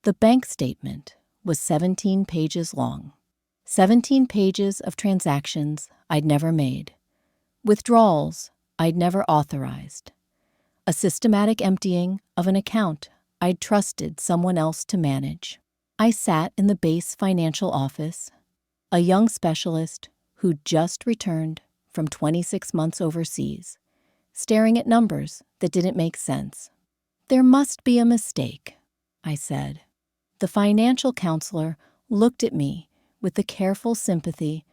The bank statement was 17 pages long. 17 pages of transactions I'd never made. Withdrawals I'd never authorized. A systematic emptying of an account I'd trusted someone else to manage. I sat in the base financial office, a young specialist who'd just returned from 26 months overseas, staring at numbers that didn't make sense. "There must be a mistake," I said. The financial counselor looked at me with the careful sympathy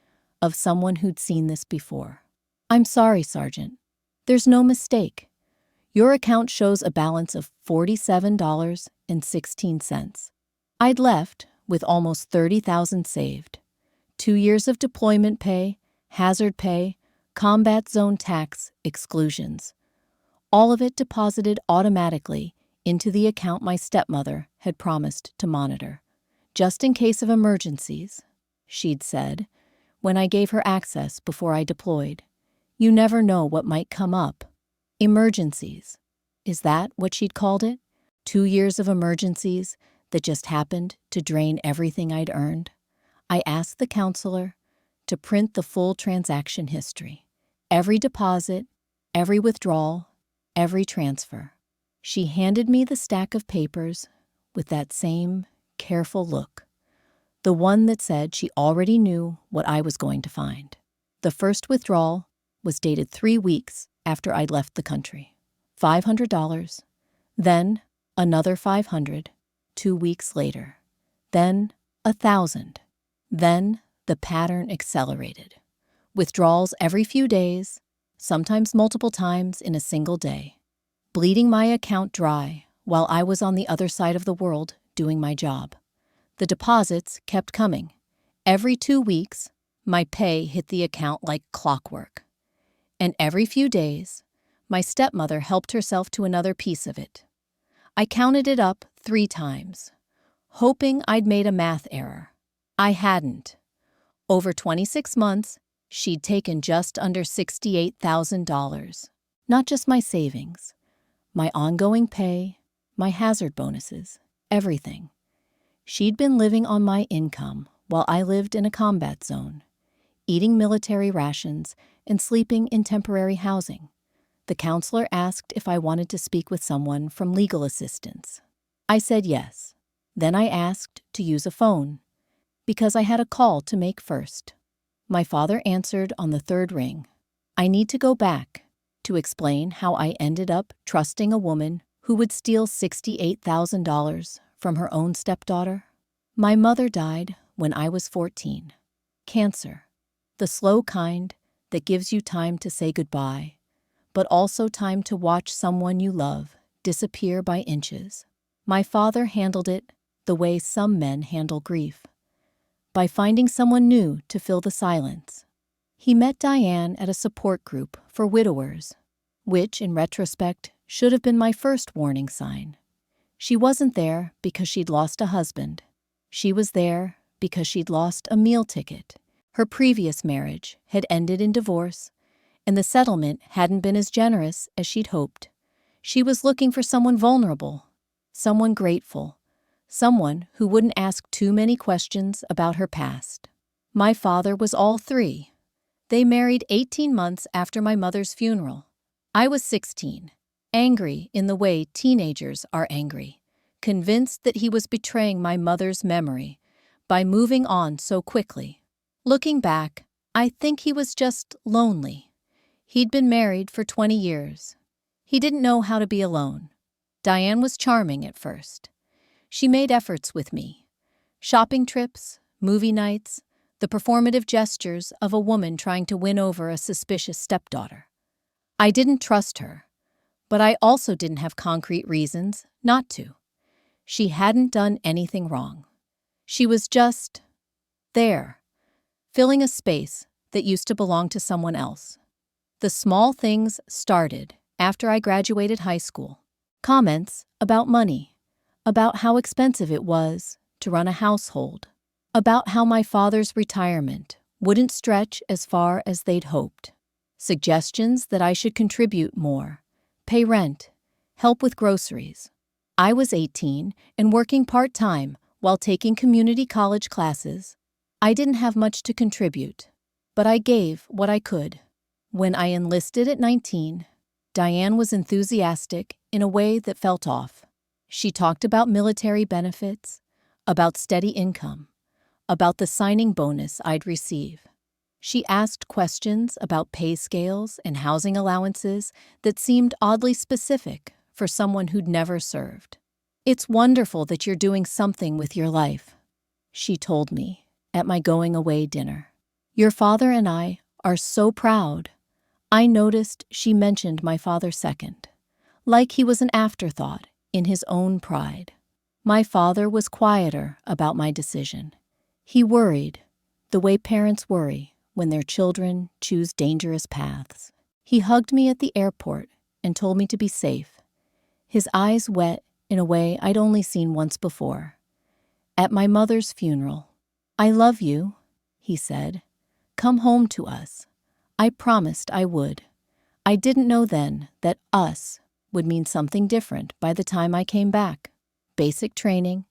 of someone who'd seen this before. "I'm sorry, Sergeant. There's no mistake. Your account shows a balance of $47.16. I'd left with almost $30,000 saved. 2 years of deployment pay, hazard pay, combat zone tax exclusions. All of it deposited automatically into the account my stepmother had promised to monitor. Just in case of emergencies," she'd said, when I gave her access before I deployed. "You never know what might come up." Emergencies. Is that what she'd called it? 2 years of emergencies that just happened to drain everything I'd earned? I asked the counselor to print the full transaction history. Every deposit, every withdrawal, every transfer. She handed me the stack of papers with that same careful look, the one that said she already knew what I was going to find. The first withdrawal was dated 3 weeks after I'd left the country. $500, then another $500 2 weeks later, then $1,000. Then the pattern accelerated. Withdrawals every few days, sometimes multiple times in a single day, bleeding my account dry while I was on the other side of the world doing my job. The deposits kept coming. Every 2 weeks, my pay hit the account like clockwork. And every few days, my stepmother helped herself to another piece of it. I counted it up 3 times, hoping I'd made a math error. I hadn't. Over 26 months, she'd taken just under $68,000. Not just my savings, my ongoing pay, my hazard bonuses, everything. She'd been living on my income while I lived in a combat zone, eating military rations and sleeping in temporary housing. The counselor asked if I wanted to speak with someone from legal assistance. I said yes. Then I asked to use a phone, because I had a call to make first. My father answered on the 3rd ring. I need to go back to explain how I ended up trusting a woman who would steal $68,000 from her own stepdaughter. My mother died when I was 14. Cancer. The slow kind that gives you time to say goodbye, but also time to watch someone you love disappear by inches. My father handled it the way some men handle grief, by finding someone new to fill the silence. He met Diane at a support group for widowers, which, in retrospect, should have been my first warning sign. She wasn't there because she'd lost a husband. She was there because she'd lost a meal ticket. Her previous marriage had ended in divorce, and the settlement hadn't been as generous as she'd hoped. She was looking for someone vulnerable, someone grateful, someone who wouldn't ask too many questions about her past. My father was all 3. They married 18 months after my mother's funeral. I was 16, angry in the way teenagers are angry, convinced that he was betraying my mother's memory by moving on so quickly. Looking back, I think he was just lonely. He'd been married for 20 years. He didn't know how to be alone. Diane was charming at first. She made efforts with me. Shopping trips, movie nights, the performative gestures of a woman trying to win over a suspicious stepdaughter. I didn't trust her, but I also didn't have concrete reasons not to. She hadn't done anything wrong. She was just there, filling a space that used to belong to someone else. The small things started after I graduated high school. Comments about money, about how expensive it was to run a household, about how my father's retirement wouldn't stretch as far as they'd hoped. Suggestions that I should contribute more, pay rent, help with groceries. I was 18 and working part-time while taking community college classes. I didn't have much to contribute, but I gave what I could. When I enlisted at 19, Diane was enthusiastic in a way that felt off. She talked about military benefits, about steady income, about the signing bonus I'd receive. She asked questions about pay scales and housing allowances that seemed oddly specific for someone who'd never served. "It's wonderful that you're doing something with your life," she told me at my going-away dinner. "Your father and I are so proud." I noticed she mentioned my father second, like he was an afterthought in his own pride. My father was quieter about my decision. He worried, the way parents worry when their children choose dangerous paths. He hugged me at the airport and told me to be safe, his eyes wet in a way I'd only seen once before. At my mother's funeral, "I love you," he said. "Come home to us." I promised I would. I didn't know then that us would mean something different by the time I came back. Basic training,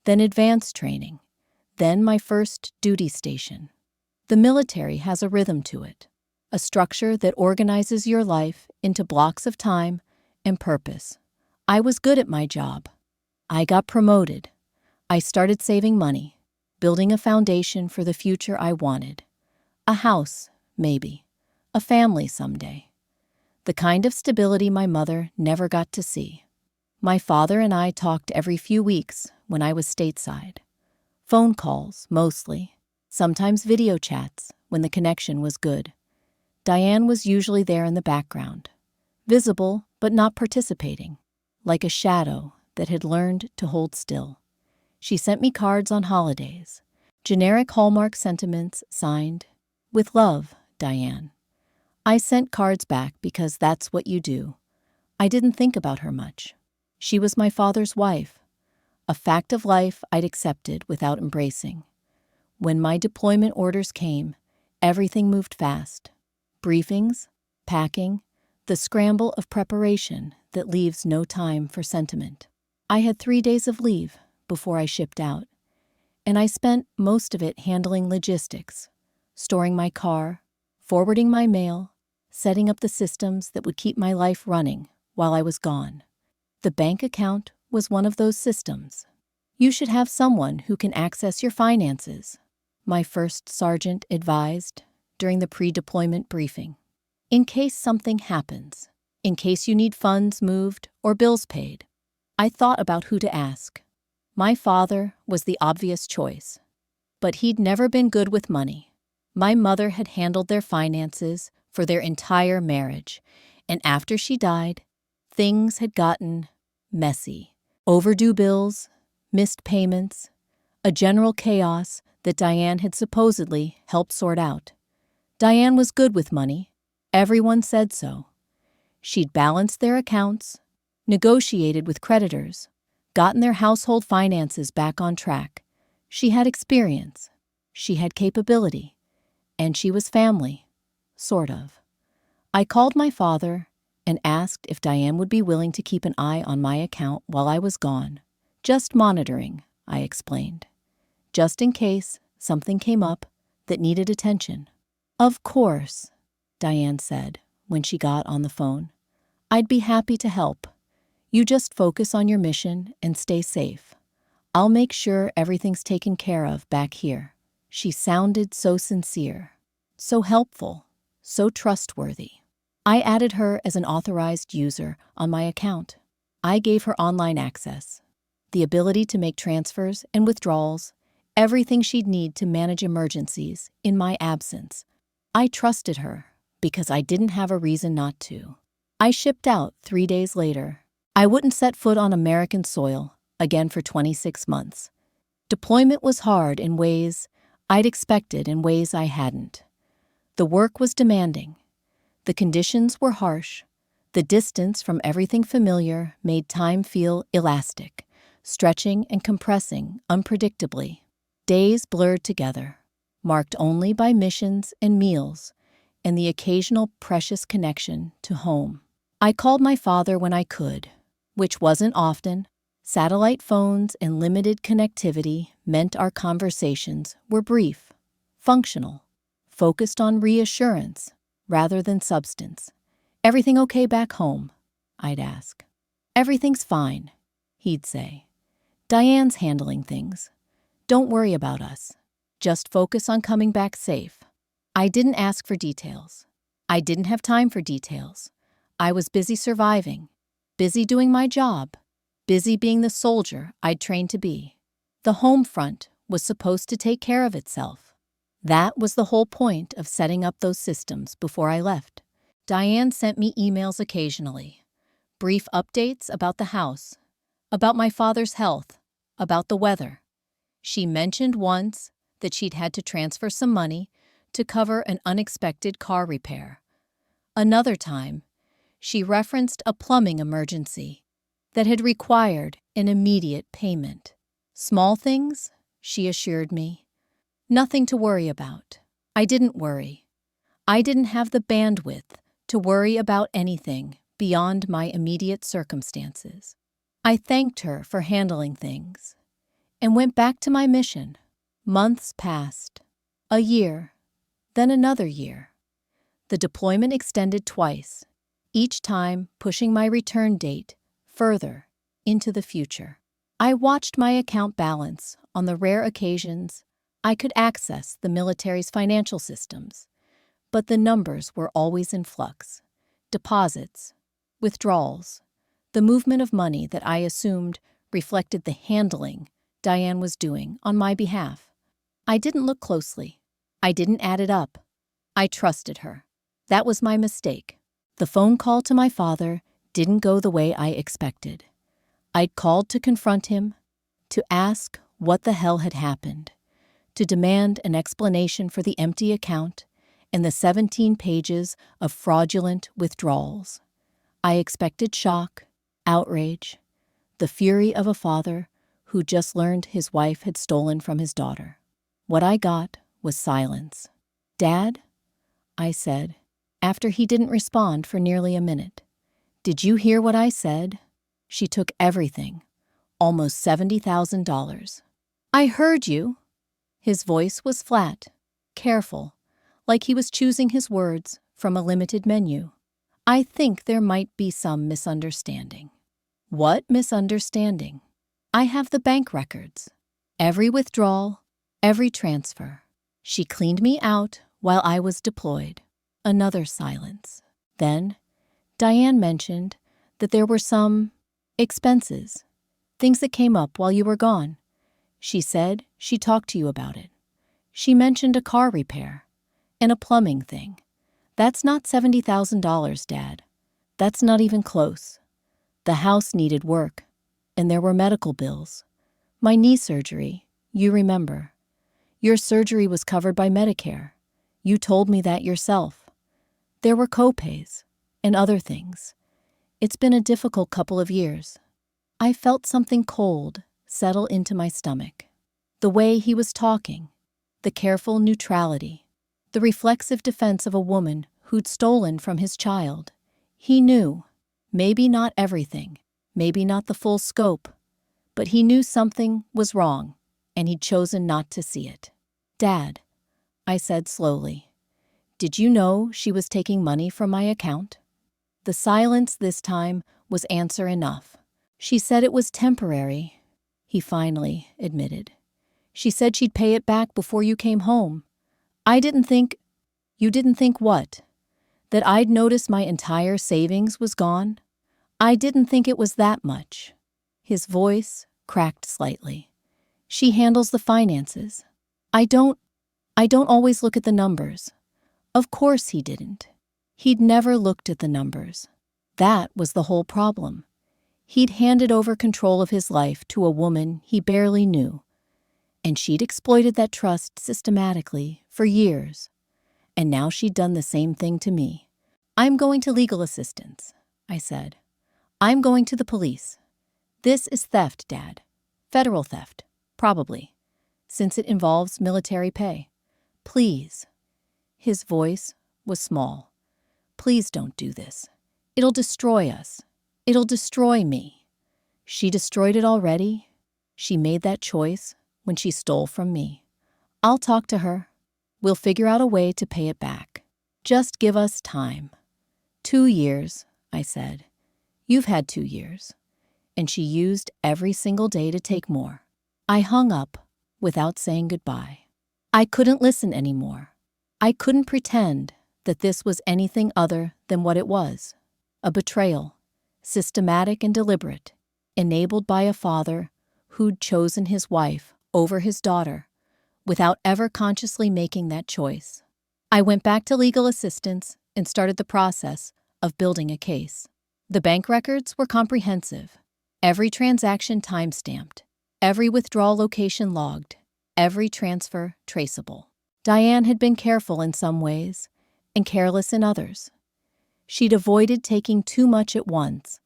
then advanced training, then my first duty station. The military has a rhythm to it, a structure that organizes your life into blocks of time and purpose. I was good at my job. I got promoted. I started saving money, building a foundation for the future I wanted. A house, maybe. A family someday. The kind of stability my mother never got to see. My father and I talked every few weeks when I was stateside. Phone calls, mostly. Sometimes video chats when the connection was good. Diane was usually there in the background, visible but not participating, like a shadow that had learned to hold still. She sent me cards on holidays, generic Hallmark sentiments signed, "With love, Diane." I sent cards back because that's what you do. I didn't think about her much. She was my father's wife, a fact of life I'd accepted without embracing. When my deployment orders came, everything moved fast. Briefings, packing, the scramble of preparation that leaves no time for sentiment. I had 3 days of leave before I shipped out, and I spent most of it handling logistics, storing my car, forwarding my mail, setting up the systems that would keep my life running while I was gone. The bank account was one of those systems. "You should have someone who can access your finances," my first sergeant advised during the pre-deployment briefing. "In case something happens, in case you need funds moved or bills paid." I thought about who to ask. My father was the obvious choice, but he'd never been good with money. My mother had handled their finances for their entire marriage, and after she died, things had gotten messy. Overdue bills, missed payments, a general chaos that Diane had supposedly helped sort out. Diane was good with money. Everyone said so. She'd balanced their accounts, negotiated with creditors, gotten their household finances back on track. She had experience. She had capability. And she was family, sort of. I called my father and asked if Diane would be willing to keep an eye on my account while I was gone. "Just monitoring," I explained. "Just in case something came up that needed attention." "Of course," Diane said when she got on the phone. "I'd be happy to help. You just focus on your mission and stay safe. I'll make sure everything's taken care of back here." She sounded so sincere, so helpful, so trustworthy. I added her as an authorized user on my account. I gave her online access, the ability to make transfers and withdrawals, everything she'd need to manage emergencies in my absence. I trusted her because I didn't have a reason not to. I shipped out 3 days later. I wouldn't set foot on American soil again for 26 months. Deployment was hard in ways I'd expected and ways I hadn't. The work was demanding. The conditions were harsh. The distance from everything familiar made time feel elastic, stretching and compressing unpredictably. Days blurred together, marked only by missions and meals, and the occasional precious connection to home. I called my father when I could, which wasn't often, Satellite phones and limited connectivity meant our conversations were brief, functional, focused on reassurance rather than substance. "Everything okay back home?" I'd ask. "Everything's fine," he'd say. "Diane's handling things. Don't worry about us. Just focus on coming back safe." I didn't ask for details. I didn't have time for details. I was busy surviving, busy doing my job, busy being the soldier I'd trained to be. The home front was supposed to take care of itself. That was the whole point of setting up those systems before I left. Diane sent me emails occasionally, brief updates about the house, about my father's health, about the weather. She mentioned once that she'd had to transfer some money to cover an unexpected car repair. Another time, she referenced a plumbing emergency that had required an immediate payment. Small things, she assured me. Nothing to worry about. I didn't worry. I didn't have the bandwidth to worry about anything beyond my immediate circumstances. I thanked her for handling things and went back to my mission. Months passed. A year. Then another year. The deployment extended twice, each time pushing my return date further into the future. I watched my account balance on the rare occasions I could access the military's financial systems, but the numbers were always in flux. Deposits, withdrawals, the movement of money that I assumed reflected the handling Diane was doing on my behalf. I didn't look closely. I didn't add it up. I trusted her. That was my mistake. The phone call to my father didn't go the way I expected. I'd called to confront him, to ask what the hell had happened, to demand an explanation for the empty account and the 17 pages of fraudulent withdrawals. I expected shock, outrage, the fury of a father who just learned his wife had stolen from his daughter. What I got was silence. "Dad," I said, after he didn't respond for nearly a minute, "did you hear what I said? She took everything, almost $70,000. "I heard you." His voice was flat, careful, like he was choosing his words from a limited menu. "I think there might be some misunderstanding." "What misunderstanding?" "I have the bank records. Every withdrawal, every transfer. She cleaned me out while I was deployed." Another silence. Then, Diane mentioned that there were some expenses, things that came up while you were gone. She said she talked to you about it. She mentioned a car repair and a plumbing thing. "That's not $70,000, Dad. That's not even close. The house needed work, and there were medical bills. My knee surgery, you remember. Your surgery was covered by Medicare. You told me that yourself. There were co-pays and other things. It's been a difficult couple of years." I felt something cold settle into my stomach. The way he was talking, the careful neutrality, the reflexive defense of a woman who'd stolen from his child. He knew, maybe not everything, maybe not the full scope, but he knew something was wrong, and he'd chosen not to see it. "Dad," I said slowly, "did you know she was taking money from my account?" The silence this time was answer enough. "She said it was temporary," he finally admitted. "She said she'd pay it back before you came home. I didn't think—" "You didn't think what? That I'd notice my entire savings was gone? I didn't think it was that much." His voice cracked slightly. "She handles the finances. I don't always look at the numbers." Of course he didn't. He'd never looked at the numbers. That was the whole problem. He'd handed over control of his life to a woman he barely knew, and she'd exploited that trust systematically for years. And now she'd done the same thing to me. "I'm going to legal assistance," I said. "I'm going to the police. This is theft, Dad. Federal theft, probably, since it involves military pay. Please." His voice was small. "Please don't do this. It'll destroy us. It'll destroy me." She destroyed it already. She made that choice when she stole from me. I'll talk to her. We'll figure out a way to pay it back. Just give us time. 2 years, I said. You've had 2 years. And she used every single day to take more. I hung up without saying goodbye. I couldn't listen anymore. I couldn't pretend that this was anything other than what it was. A betrayal, systematic and deliberate, enabled by a father who'd chosen his wife over his daughter without ever consciously making that choice. I went back to legal assistance and started the process of building a case. The bank records were comprehensive. Every transaction time-stamped, every withdrawal location logged, every transfer traceable. Diane had been careful in some ways and careless in others. She'd avoided taking too much at once,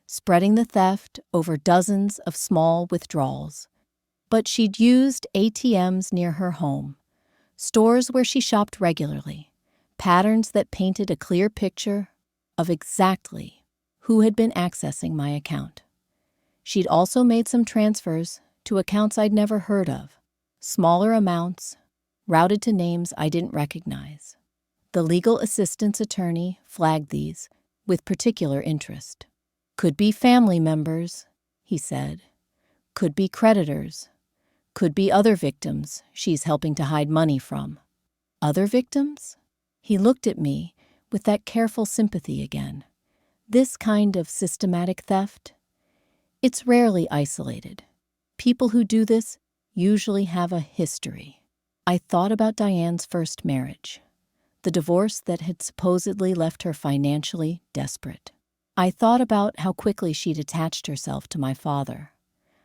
spreading the theft over dozens of small withdrawals. But she'd used ATMs near her home, stores where she shopped regularly, patterns that painted a clear picture of exactly who had been accessing my account. She'd also made some transfers to accounts I'd never heard of, smaller amounts, routed to names I didn't recognize. The legal assistance attorney flagged these with particular interest. Could be family members, he said. Could be creditors. Could be other victims she's helping to hide money from. Other victims? He looked at me with that careful sympathy again. This kind of systematic theft? It's rarely isolated. People who do this usually have a history. I thought about Diane's first marriage, the divorce that had supposedly left her financially desperate. I thought about how quickly she'd attached herself to my father,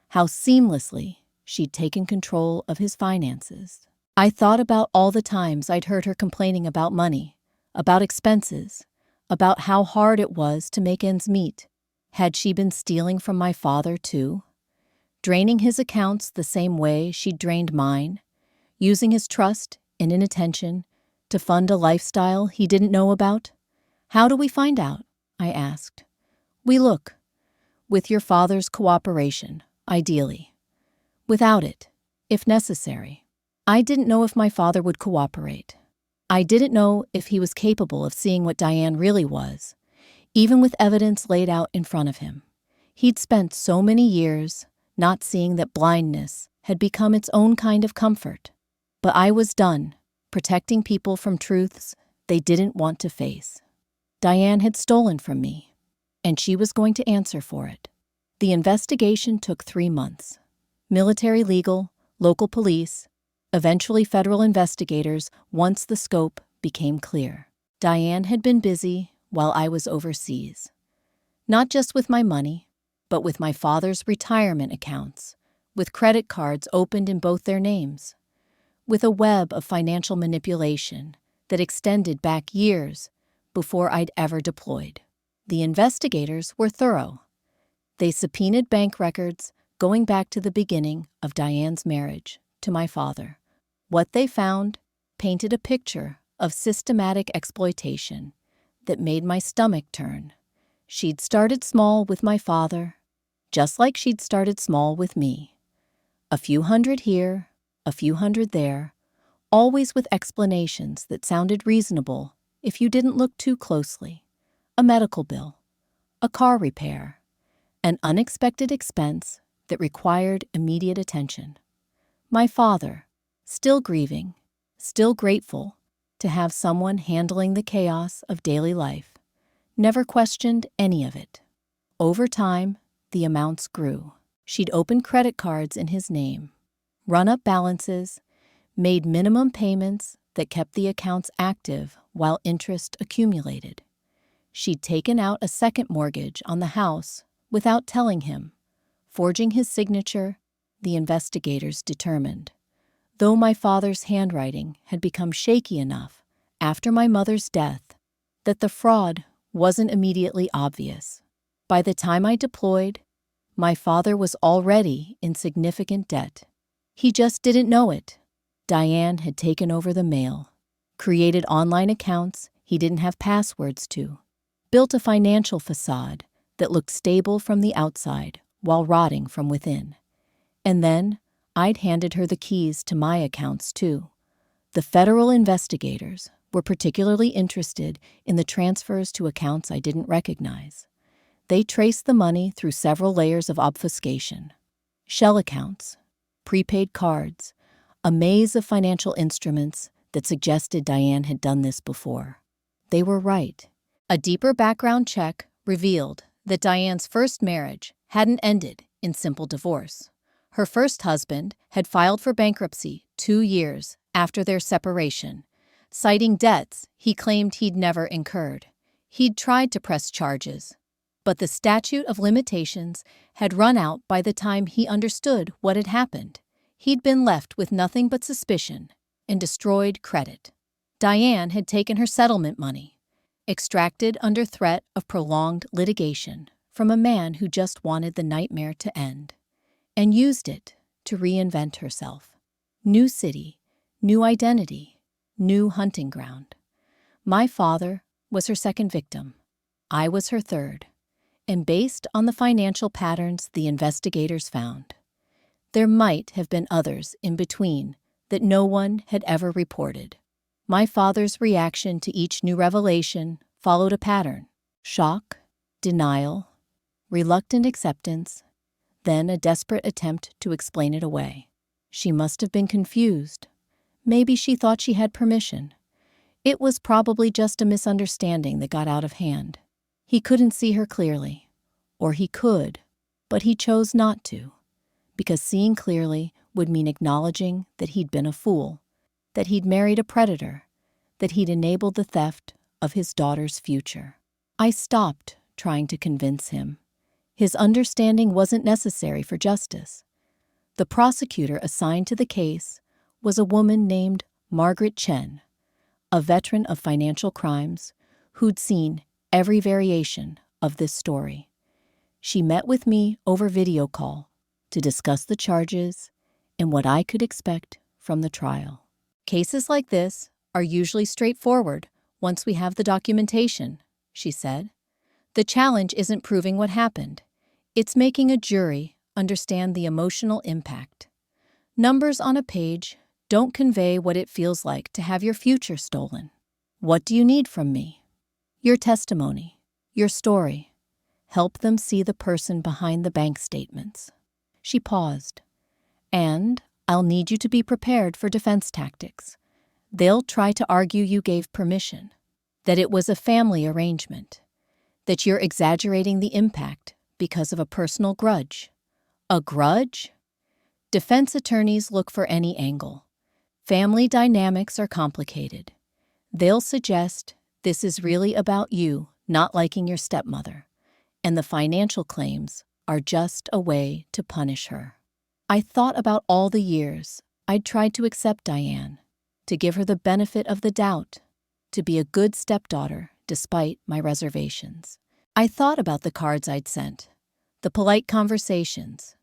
how seamlessly she'd taken control of his finances. I thought about all the times I'd heard her complaining about money, about expenses, about how hard it was to make ends meet. Had she been stealing from my father, too? Draining his accounts the same way she'd drained mine? Using his trust and inattention to fund a lifestyle he didn't know about? How do we find out? I asked. We look. With your father's cooperation, ideally. Without it, if necessary. I didn't know if my father would cooperate. I didn't know if he was capable of seeing what Diane really was, even with evidence laid out in front of him. He'd spent so many years not seeing that blindness had become its own kind of comfort. But I was done protecting people from truths they didn't want to face. Diane had stolen from me, and she was going to answer for it. The investigation took 3 months. Military legal, local police, eventually federal investigators once the scope became clear. Diane had been busy while I was overseas. Not just with my money, but with my father's retirement accounts, with credit cards opened in both their names, with a web of financial manipulation that extended back years before I'd ever deployed. The investigators were thorough. They subpoenaed bank records going back to the beginning of Diane's marriage to my father. What they found painted a picture of systematic exploitation that made my stomach turn. She'd started small with my father, just like she'd started small with me. A few hundred here, a few hundred there, always with explanations that sounded reasonable if you didn't look too closely. A medical bill, a car repair, an unexpected expense that required immediate attention. My father, still grieving, still grateful to have someone handling the chaos of daily life, never questioned any of it. Over time, the amounts grew. She'd opened credit cards in his name, run up balances, made minimum payments that kept the accounts active while interest accumulated. She'd taken out a second mortgage on the house without telling him, forging his signature, the investigators determined. Though my father's handwriting had become shaky enough after my mother's death that the fraud wasn't immediately obvious. By the time I deployed, my father was already in significant debt. He just didn't know it. Diane had taken over the mail, created online accounts he didn't have passwords to, built a financial facade that looked stable from the outside, while rotting from within. And then I'd handed her the keys to my accounts, too. The federal investigators were particularly interested in the transfers to accounts I didn't recognize. They traced the money through several layers of obfuscation. Shell accounts, prepaid cards, a maze of financial instruments that suggested Diane had done this before. They were right. A deeper background check revealed that Diane's first marriage hadn't ended in simple divorce. Her first husband had filed for bankruptcy 2 years after their separation, citing debts he claimed he'd never incurred. He'd tried to press charges, but the statute of limitations had run out by the time he understood what had happened. He'd been left with nothing but suspicion and destroyed credit. Diane had taken her settlement money, extracted under threat of prolonged litigation from a man who just wanted the nightmare to end, and used it to reinvent herself. New city, new identity, new hunting ground. My father was her second victim. I was her third, and based on the financial patterns the investigators found, there might have been others in between that no one had ever reported. My father's reaction to each new revelation followed a pattern: shock, denial, reluctant acceptance, then a desperate attempt to explain it away. She must have been confused. Maybe she thought she had permission. It was probably just a misunderstanding that got out of hand. He couldn't see her clearly. Or he could, but he chose not to, because seeing clearly would mean acknowledging that he'd been a fool, that he'd married a predator, that he'd enabled the theft of his daughter's future. I stopped trying to convince him. His understanding wasn't necessary for justice. The prosecutor assigned to the case was a woman named Margaret Chen, a veteran of financial crimes who'd seen every variation of this story. She met with me over video call to discuss the charges and what I could expect from the trial. Cases like this are usually straightforward once we have the documentation, she said. The challenge isn't proving what happened. It's making a jury understand the emotional impact. Numbers on a page don't convey what it feels like to have your future stolen. What do you need from me? Your testimony, your story. Help them see the person behind the bank statements. She paused. And I'll need you to be prepared for defense tactics. They'll try to argue you gave permission, that it was a family arrangement, that you're exaggerating the impact because of a personal grudge. A grudge? Defense attorneys look for any angle. Family dynamics are complicated. They'll suggest this is really about you not liking your stepmother, and the financial claims are just a way to punish her. I thought about all the years I'd tried to accept Diane, to give her the benefit of the doubt, to be a good stepdaughter despite my reservations. I thought about the cards I'd sent, the polite conversations,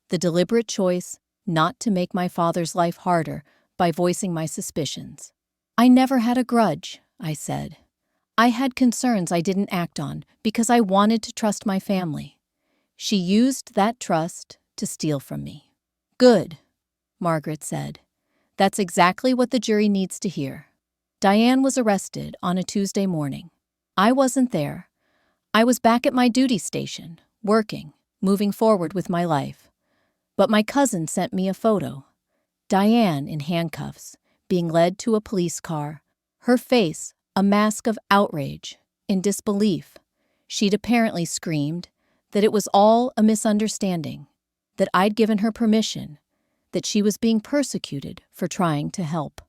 the deliberate choice not to make my father's life harder by voicing my suspicions. I never had a grudge, I said. I had concerns I didn't act on because I wanted to trust my family. She used that trust to steal from me. Good, Margaret said. That's exactly what the jury needs to hear. Diane was arrested on a Tuesday morning. I wasn't there. I was back at my duty station, working, moving forward with my life. But my cousin sent me a photo. Diane in handcuffs, being led to a police car, her face a mask of outrage and disbelief. She'd apparently screamed that it was all a misunderstanding, that I'd given her permission, that she was being persecuted for trying to help.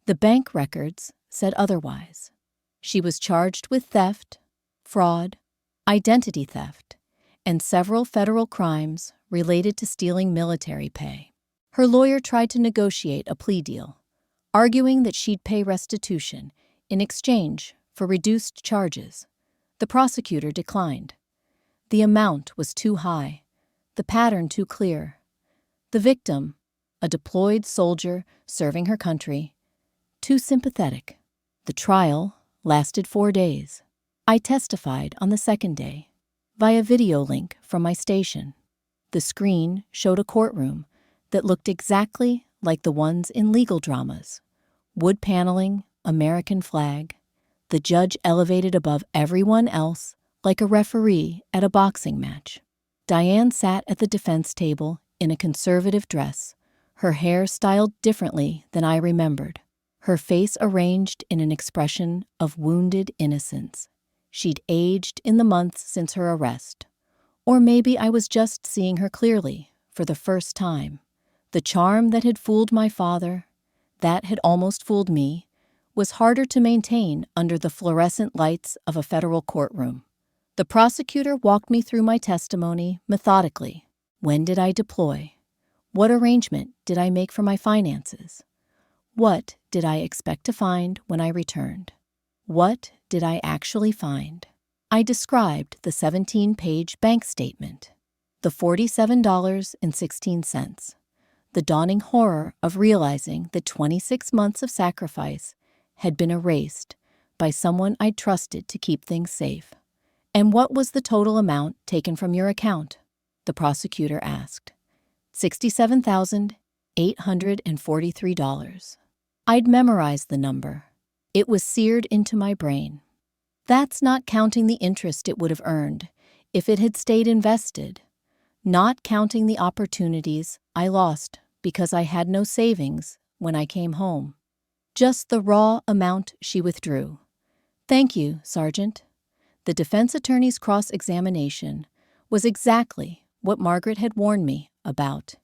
The bank records said otherwise. She was charged with theft, fraud, identity theft, and several federal crimes related to stealing military pay. Her lawyer tried to negotiate a plea deal, arguing that she'd pay restitution in exchange for reduced charges. The prosecutor declined. The amount was too high, the pattern too clear. The victim, a deployed soldier serving her country, too sympathetic. The trial lasted 4 days. I testified on the second day, via video link from my station. The screen showed a courtroom that looked exactly like the ones in legal dramas. Wood paneling, American flag. The judge elevated above everyone else like a referee at a boxing match. Diane sat at the defense table in a conservative dress, her hair styled differently than I remembered, her face arranged in an expression of wounded innocence. She'd aged in the months since her arrest. Or maybe I was just seeing her clearly for the first time. The charm that had fooled my father, that had almost fooled me, was harder to maintain under the fluorescent lights of a federal courtroom. The prosecutor walked me through my testimony methodically. When did I deploy? What arrangement did I make for my finances? What did I expect to find when I returned? What did I actually find? I described the 17-page bank statement, the $47.16, the dawning horror of realizing that 26 months of sacrifice had been erased by someone I'd trusted to keep things safe. "And what was the total amount taken from your account?" the prosecutor asked. $67,843. I'd memorized the number. It was seared into my brain. That's not counting the interest it would have earned if it had stayed invested, not counting the opportunities I lost because I had no savings when I came home. Just the raw amount she withdrew. "Thank you, Sergeant." The defense attorney's cross-examination was exactly what Margaret had warned me about.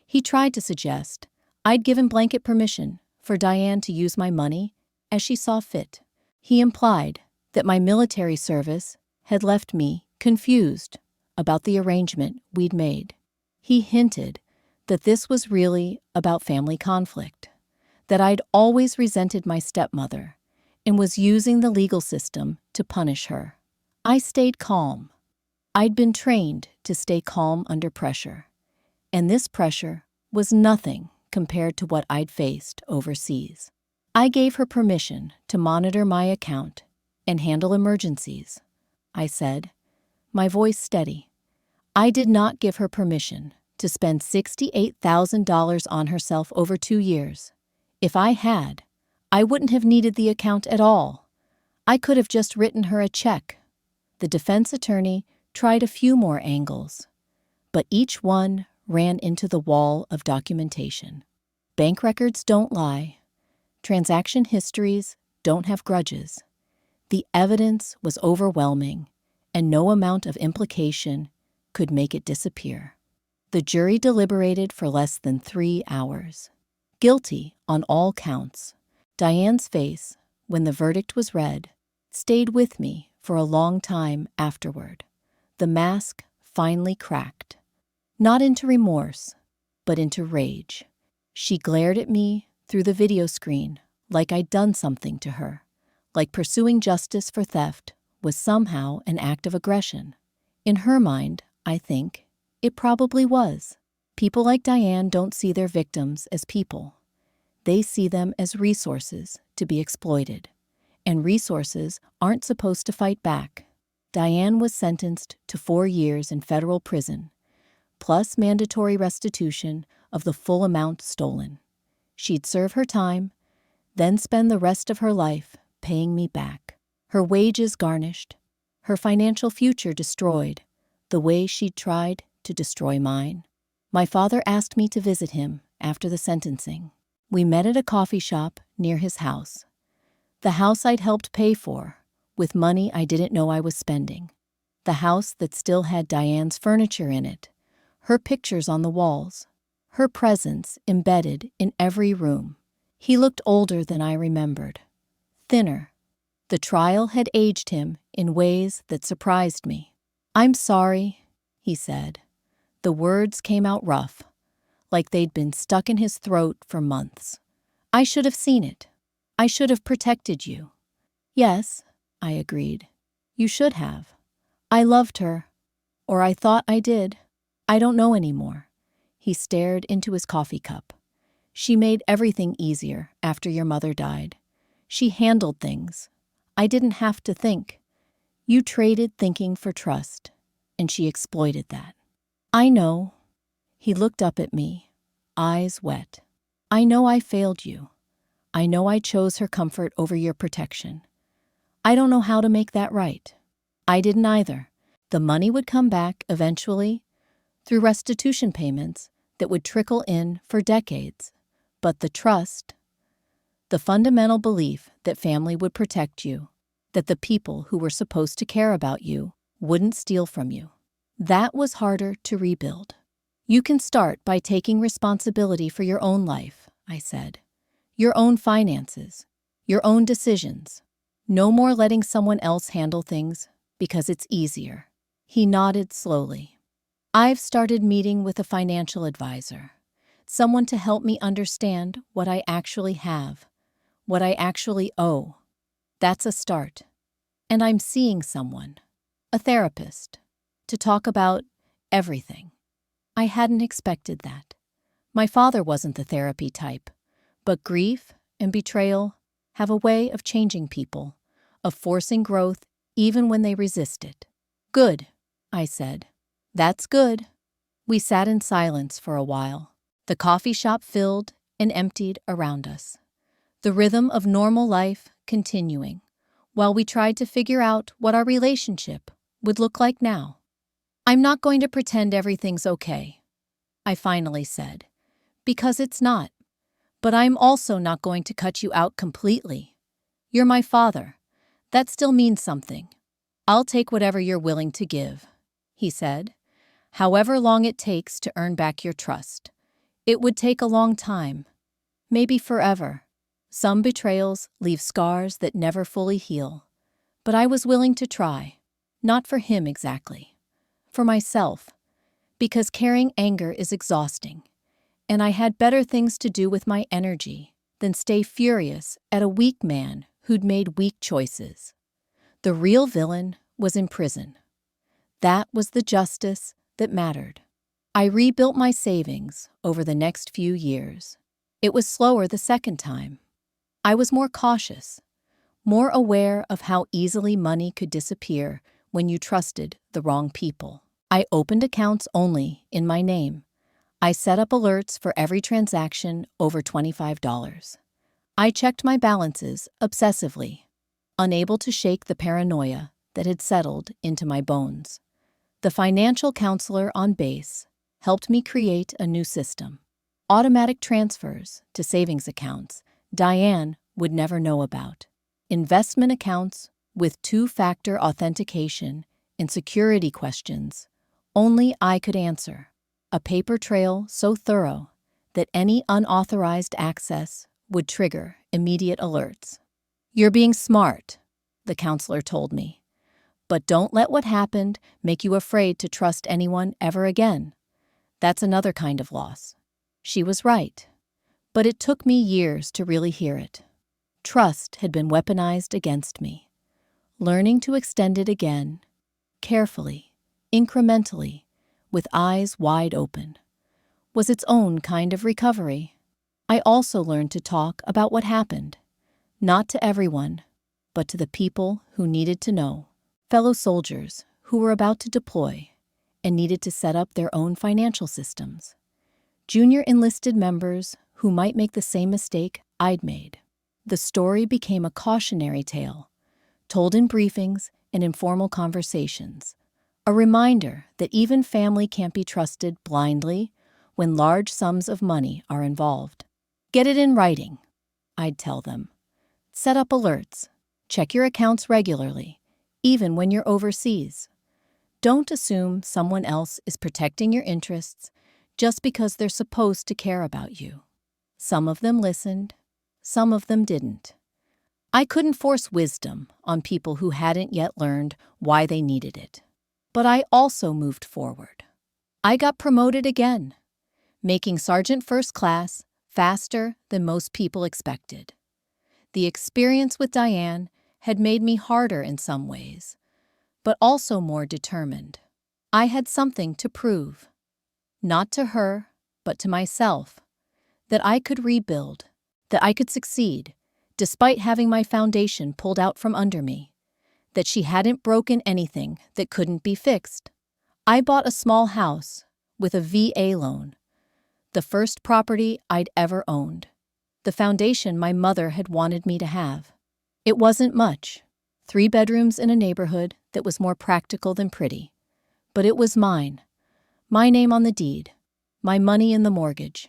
He tried to suggest I'd given blanket permission for Diane to use my money as she saw fit. He implied that my military service had left me confused about the arrangement we'd made. He hinted that this was really about family conflict, that I'd always resented my stepmother and was using the legal system to punish her. I stayed calm. I'd been trained to stay calm under pressure, and this pressure was nothing compared to what I'd faced overseas. I gave her permission to monitor my account and handle emergencies, I said, my voice steady. I did not give her permission to spend $68,000 on herself over 2 years. If I had, I wouldn't have needed the account at all. I could have just written her a check. The defense attorney tried a few more angles, but each one ran into the wall of documentation. Bank records don't lie. Transaction histories don't have grudges. The evidence was overwhelming, and no amount of implication could make it disappear. The jury deliberated for less than 3 hours. Guilty on all counts. Diane's face, when the verdict was read, stayed with me for a long time afterward. The mask finally cracked. Not into remorse, but into rage. She glared at me through the video screen like I'd done something to her, like pursuing justice for theft was somehow an act of aggression. In her mind, I think, it probably was. People like Diane don't see their victims as people. They see them as resources to be exploited, and resources aren't supposed to fight back. Diane was sentenced to 4 years in federal prison, plus mandatory restitution of the full amount stolen. She'd serve her time, then spend the rest of her life paying me back. Her wages garnished, her financial future destroyed, the way she'd tried to destroy mine. My father asked me to visit him after the sentencing. We met at a coffee shop near his house. The house I'd helped pay for, with money I didn't know I was spending. The house that still had Diane's furniture in it, her pictures on the walls, her presence embedded in every room. He looked older than I remembered, thinner. The trial had aged him in ways that surprised me. "I'm sorry," he said. The words came out rough, like they'd been stuck in his throat for months. "I should have seen it. I should have protected you." "Yes," I agreed. "You should have. I loved her. Or I thought I did. I don't know anymore." He stared into his coffee cup. "She made everything easier after your mother died. She handled things. I didn't have to think. You traded thinking for trust, and she exploited that." I know. He looked up at me, eyes wet. I know I failed you. I know I chose her comfort over your protection. I don't know how to make that right. I didn't either. The money would come back eventually through restitution payments that would trickle in for decades. But the trust, the fundamental belief that family would protect you, that the people who were supposed to care about you wouldn't steal from you, that was harder to rebuild. You can start by taking responsibility for your own life, I said. Your own finances, your own decisions. No more letting someone else handle things because it's easier. He nodded slowly. I've started meeting with a financial advisor, someone to help me understand what I actually have, what I actually owe. That's a start. And I'm seeing someone, a therapist, to talk about everything. I hadn't expected that. My father wasn't the therapy type, but grief and betrayal have a way of changing people, of forcing growth even when they resist it. Good, I said. That's good. We sat in silence for a while. The coffee shop filled and emptied around us. The rhythm of normal life continuing, while we tried to figure out what our relationship would look like now. I'm not going to pretend everything's okay, I finally said, because it's not. But I'm also not going to cut you out completely. You're my father. That still means something. I'll take whatever you're willing to give, he said. However long it takes to earn back your trust. It would take a long time, maybe forever. Some betrayals leave scars that never fully heal. But I was willing to try. Not for him exactly. For myself. Because carrying anger is exhausting. And I had better things to do with my energy than stay furious at a weak man who'd made weak choices. The real villain was in prison. That was the justice that mattered. I rebuilt my savings over the next few years. It was slower the second time. I was more cautious, more aware of how easily money could disappear when you trusted the wrong people. I opened accounts only in my name. I set up alerts for every transaction over $25. I checked my balances obsessively, unable to shake the paranoia that had settled into my bones. The financial counselor on base helped me create a new system. Automatic transfers to savings accounts Diane would never know about. Investment accounts with two-factor authentication and security questions only I could answer. A paper trail so thorough that any unauthorized access would trigger immediate alerts. You're being smart, the counselor told me. But don't let what happened make you afraid to trust anyone ever again. That's another kind of loss. She was right. But it took me years to really hear it. Trust had been weaponized against me. Learning to extend it again, carefully, incrementally, with eyes wide open, was its own kind of recovery. I also learned to talk about what happened, not to everyone, but to the people who needed to know, fellow soldiers who were about to deploy and needed to set up their own financial systems, junior enlisted members who might make the same mistake I'd made. The story became a cautionary tale, told in briefings and informal conversations, a reminder that even family can't be trusted blindly when large sums of money are involved. Get it in writing, I'd tell them. Set up alerts. Check your accounts regularly, even when you're overseas. Don't assume someone else is protecting your interests just because they're supposed to care about you. Some of them listened, some of them didn't. I couldn't force wisdom on people who hadn't yet learned why they needed it. But I also moved forward. I got promoted again, making Sergeant First Class faster than most people expected. The experience with Diane had made me harder in some ways, but also more determined. I had something to prove, not to her, but to myself, that I could rebuild, that I could succeed, despite having my foundation pulled out from under me, that she hadn't broken anything that couldn't be fixed. I bought a small house with a VA loan, the first property I'd ever owned, the foundation my mother had wanted me to have. It wasn't much, 3 bedrooms in a neighborhood that was more practical than pretty, but it was mine, my name on the deed, my money in the mortgage,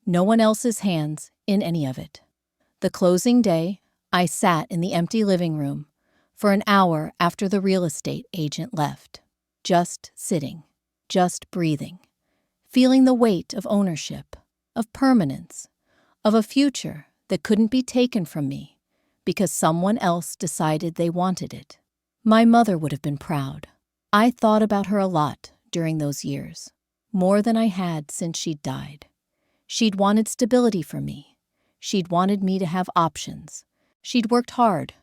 no one else's hands in any of it. The closing day, I sat in the empty living room for an hour after the real estate agent left, just sitting, just breathing, feeling the weight of ownership, of permanence, of a future that couldn't be taken from me because someone else decided they wanted it. My mother would have been proud. I thought about her a lot during those years, more than I had since she'd died. She'd wanted stability for me. She'd wanted me to have options. She'd worked hard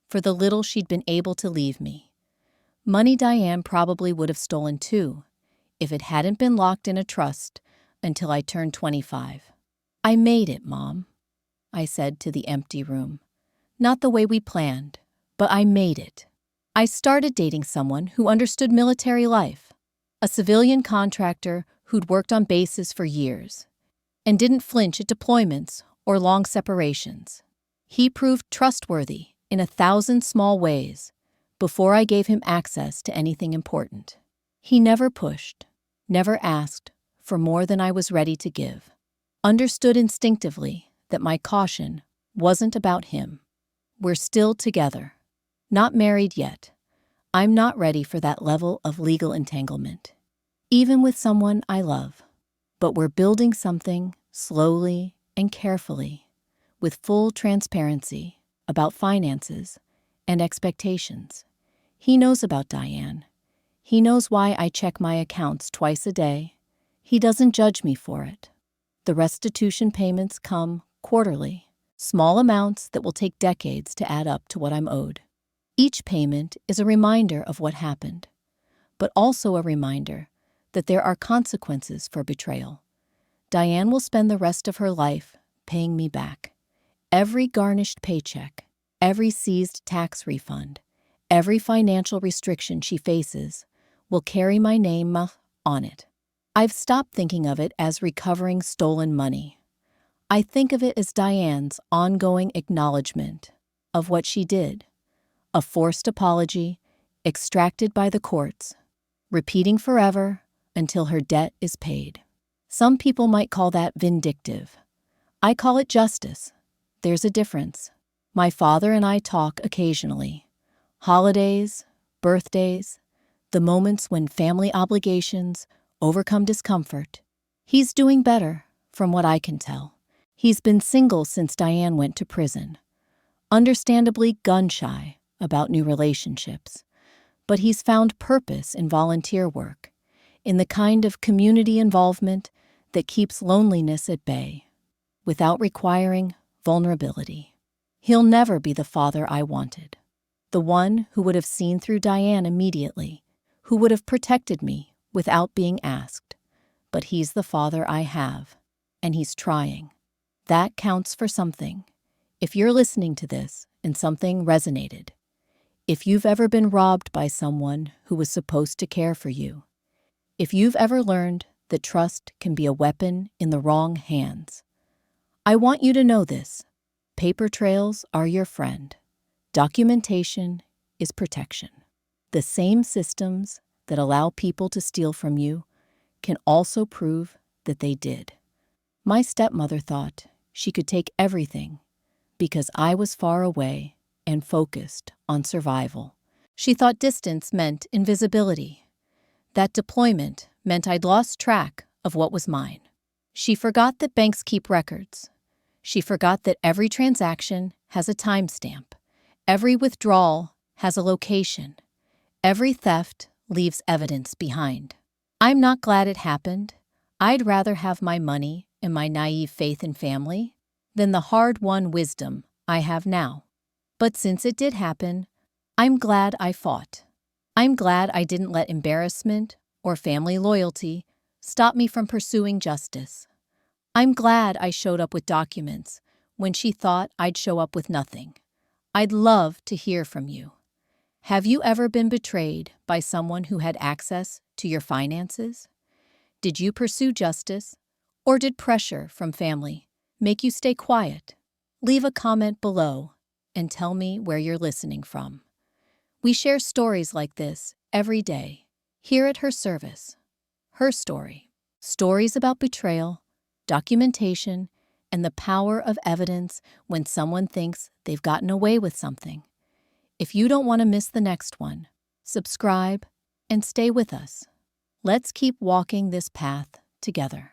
for the little she'd been able to leave me. Money Diane probably would have stolen too, if it hadn't been locked in a trust until I turned 25. I made it, Mom, I said to the empty room. Not the way we planned, but I made it. I started dating someone who understood military life, a civilian contractor who'd worked on bases for years and didn't flinch at deployments or long separations. He proved trustworthy in 1,000 small ways before I gave him access to anything important. He never pushed, never asked for more than I was ready to give. Understood instinctively that my caution wasn't about him. We're still together. Not married yet. I'm not ready for that level of legal entanglement, even with someone I love. But we're building something slowly and carefully, with full transparency about finances and expectations. He knows about Diane. He knows why I check my accounts twice a day. He doesn't judge me for it. The restitution payments come quarterly, small amounts that will take decades to add up to what I'm owed. Each payment is a reminder of what happened, but also a reminder that there are consequences for betrayal. Diane will spend the rest of her life paying me back. Every garnished paycheck, every seized tax refund, every financial restriction she faces will carry my name on it. I've stopped thinking of it as recovering stolen money. I think of it as Diane's ongoing acknowledgement of what she did, a forced apology extracted by the courts, repeating forever until her debt is paid. Some people might call that vindictive. I call it justice. There's a difference. My father and I talk occasionally. Holidays, birthdays, the moments when family obligations overcome discomfort. He's doing better, from what I can tell. He's been single since Diane went to prison. Understandably gun-shy about new relationships. But he's found purpose in volunteer work, in the kind of community involvement that keeps loneliness at bay, without requiring vulnerability. He'll never be the father I wanted, the one who would have seen through Diane immediately, who would have protected me without being asked. But he's the father I have, and he's trying. That counts for something. If you're listening to this and something resonated, if you've ever been robbed by someone who was supposed to care for you, if you've ever learned that trust can be a weapon in the wrong hands, I want you to know this. Paper trails are your friend. Documentation is protection. The same systems that allow people to steal from you can also prove that they did. My stepmother thought she could take everything because I was far away and focused on survival. She thought distance meant invisibility. That deployment meant I'd lost track of what was mine. She forgot that banks keep records. She forgot that every transaction has a timestamp. Every withdrawal has a location. Every theft leaves evidence behind. I'm not glad it happened. I'd rather have my money and my naive faith in family than the hard-won wisdom I have now. But since it did happen, I'm glad I fought. I'm glad I didn't let embarrassment or family loyalty stop me from pursuing justice. I'm glad I showed up with documents when she thought I'd show up with nothing. I'd love to hear from you. Have you ever been betrayed by someone who had access to your finances? Did you pursue justice, or did pressure from family make you stay quiet? Leave a comment below and tell me where you're listening from. We share stories like this every day, here at Her Service. Her Story. Stories about betrayal, documentation, and the power of evidence when someone thinks they've gotten away with something. If you don't want to miss the next one, subscribe and stay with us. Let's keep walking this path together.